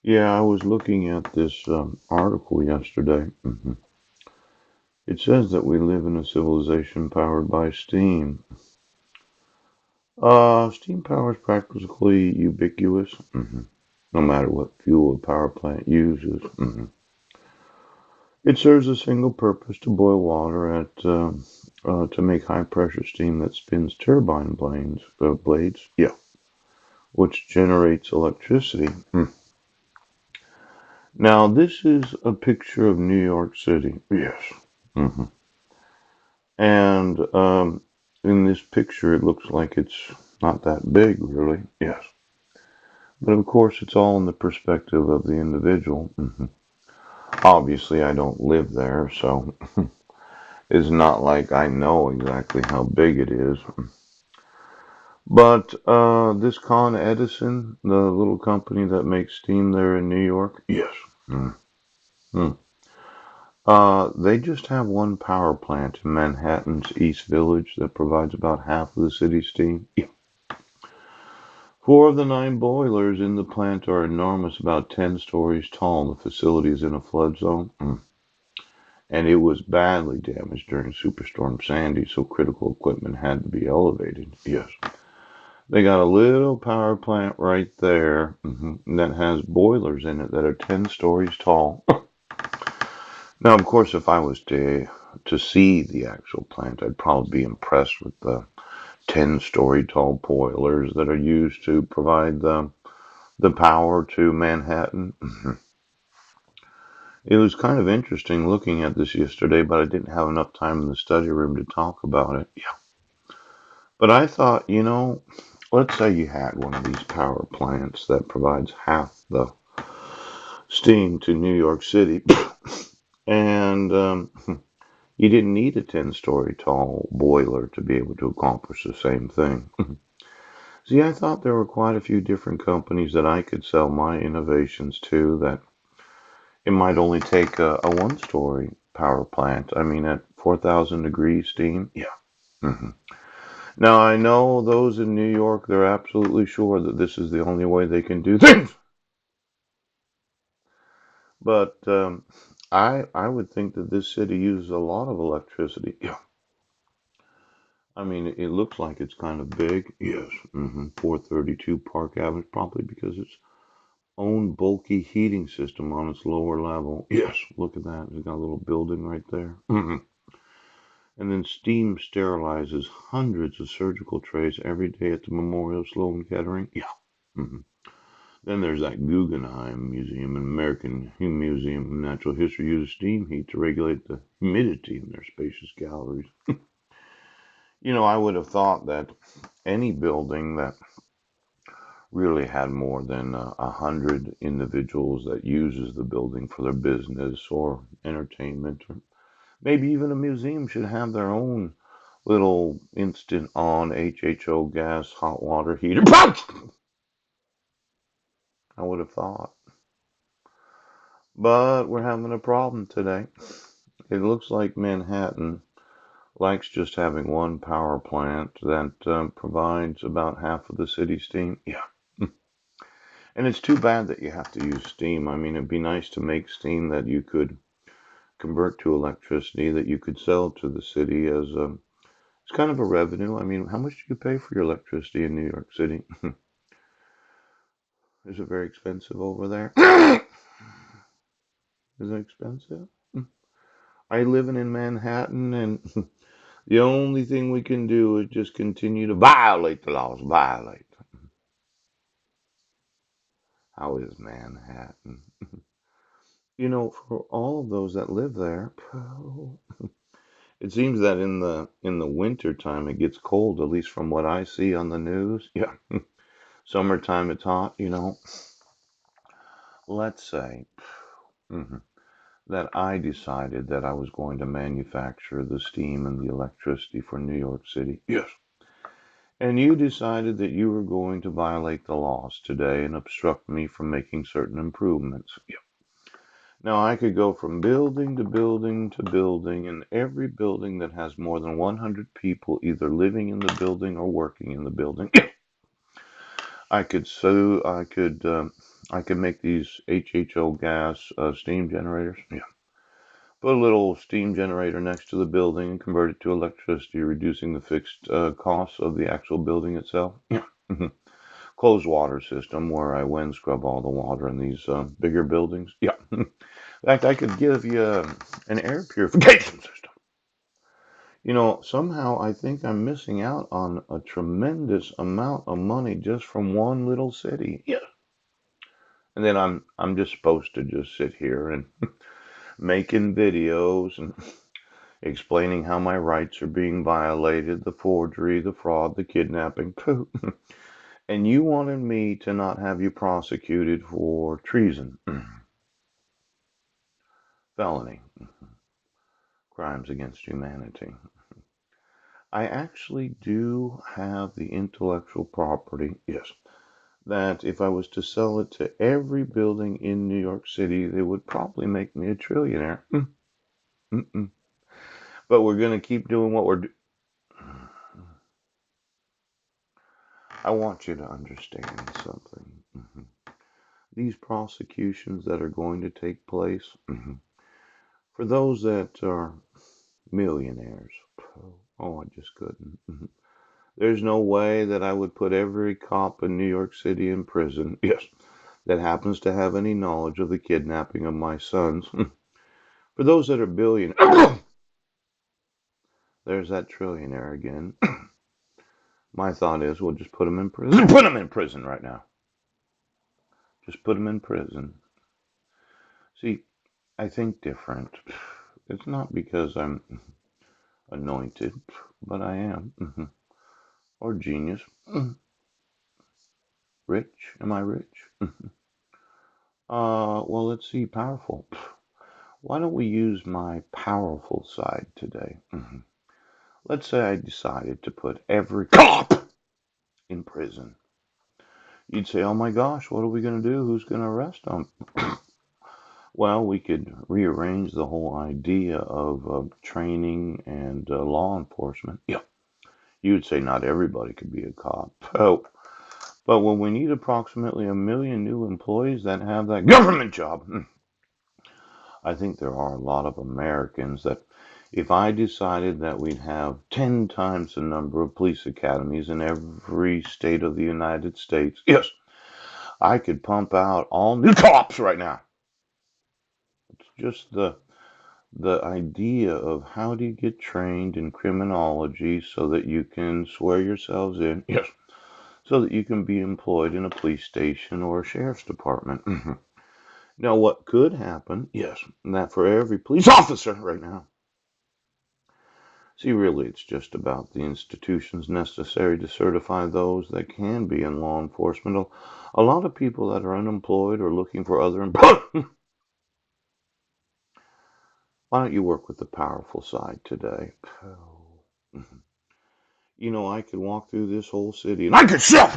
Yeah, I was looking at this article yesterday. It says that we live in a civilization powered by steam. Steam power is practically ubiquitous, no matter what fuel a power plant uses. It serves a single purpose to boil water to make high pressure steam that spins turbine blades, yeah, which generates electricity. Now, this is a picture of New York City. Yes. hmm And in this picture, it looks like it's not that big, really. Yes. But of course, it's all in the perspective of the individual. Obviously, I don't live there, so it's not like I know exactly how big it is. But this Con Edison, the little company that makes steam there in New York, yes. Mm. Mm. They just have one power plant in Manhattan's East Village that provides about half of the city's steam. Yeah. Four of the nine boilers in the plant are enormous, about 10 stories tall. The facility is in a flood zone, and it was badly damaged during Superstorm Sandy, so critical equipment had to be elevated. Yes. They got a little power plant right there that has boilers in it that are 10 stories tall. Now, of course, if I was to see the actual plant, I'd probably be impressed with the 10-story tall boilers that are used to provide the power to Manhattan. It was kind of interesting looking at this yesterday, but I didn't have enough time in the study room to talk about it. Yeah. But I thought, let's say you had one of these power plants that provides half the steam to New York City, and you didn't need a 10-story tall boiler to be able to accomplish the same thing. See, I thought there were quite a few different companies that I could sell my innovations to that it might only take a one-story power plant. I mean, at 4,000 degrees steam. Yeah. hmm Now, I know those in New York, they're absolutely sure that this is the only way they can do things. But I would think that this city uses a lot of electricity. Yeah. I mean, it looks like it's kind of big. Yes. 432 Park Avenue, probably because it's own bulky heating system on its lower level. Yes. Look at that. It's got a little building right there. And then steam sterilizes hundreds of surgical trays every day at the Memorial Sloan Kettering. Yeah. hmm Then there's that Guggenheim Museum and American Museum of Natural History uses steam heat to regulate the humidity in their spacious galleries. I would have thought that any building that really had more than 100 individuals that uses the building for their business or entertainment, or maybe even a museum should have their own little instant on HHO gas hot water heater. I would have thought. But we're having a problem today. It looks like Manhattan likes just having one power plant that provides about half of the city's steam. Yeah. And it's too bad that you have to use steam. I mean, it'd be nice to make steam that you could convert to electricity that you could sell to the city as it's kind of a revenue. I mean, how much do you pay for your electricity in New York City? Is it very expensive over there? Is it expensive? I living in Manhattan, and the only thing we can do is just continue to violate the laws. Violate. How is Manhattan? For all of those that live there, it seems that in the winter time it gets cold, at least from what I see on the news. Yeah. Summertime it's hot. Let's say mhm, that I decided that I was going to manufacture the steam and the electricity for New York City. Yes. And you decided that you were going to violate the laws today and obstruct me from making certain improvements. Yeah. Now I could go from building to building to building, and every building that has more than 100 people either living in the building or working in the building, I could make these HHO gas steam generators. Yeah. Put a little steam generator next to the building and convert it to electricity, reducing the fixed costs of the actual building itself. Yeah. Closed water system where I wind scrub all the water in these bigger buildings. Yeah. In fact, I could give you an air purification system. Somehow I think I'm missing out on a tremendous amount of money just from one little city. Yeah. And then I'm just supposed to just sit here and making videos and explaining how my rights are being violated, the forgery, the fraud, the kidnapping. And you wanted me to not have you prosecuted for treason, felony, crimes against humanity. I actually do have the intellectual property, yes, that if I was to sell it to every building in New York City, they would probably make me a trillionaire. Mm-mm. But we're going to keep doing what we're doing. I want you to understand something. These prosecutions that are going to take place, for those that are millionaires, oh, I just couldn't. There's no way that I would put every cop in New York City in prison, yes, that happens to have any knowledge of the kidnapping of my sons. For those that are billionaires, there's that trillionaire again. My thought is, we'll just put them in prison. Put them in prison right now. Just put them in prison. See, I think different. It's not because I'm anointed, but I am. Or genius. Rich? Am I rich? Well, let's see. Powerful. Why don't we use my powerful side today? Let's say I decided to put every cop in prison. You'd say, oh my gosh, what are we going to do? Who's going to arrest them? Well, we could rearrange the whole idea of training and law enforcement. Yeah. You would say not everybody could be a cop. Oh, but when we need approximately 1 million new employees that have that government job, I think there are a lot of Americans that if I decided that we'd have 10 times the number of police academies in every state of the United States, yes, I could pump out all new cops right now. It's just the idea of how do you get trained in criminology so that you can swear yourselves in, yes, so that you can be employed in a police station or a sheriff's department. Now, what could happen, yes, that for every police officer right now, see, really, it's just about the institutions necessary to certify those that can be in law enforcement. A lot of people that are unemployed or looking for other employment. Why don't you work with the powerful side today? I could walk through this whole city and I could sell.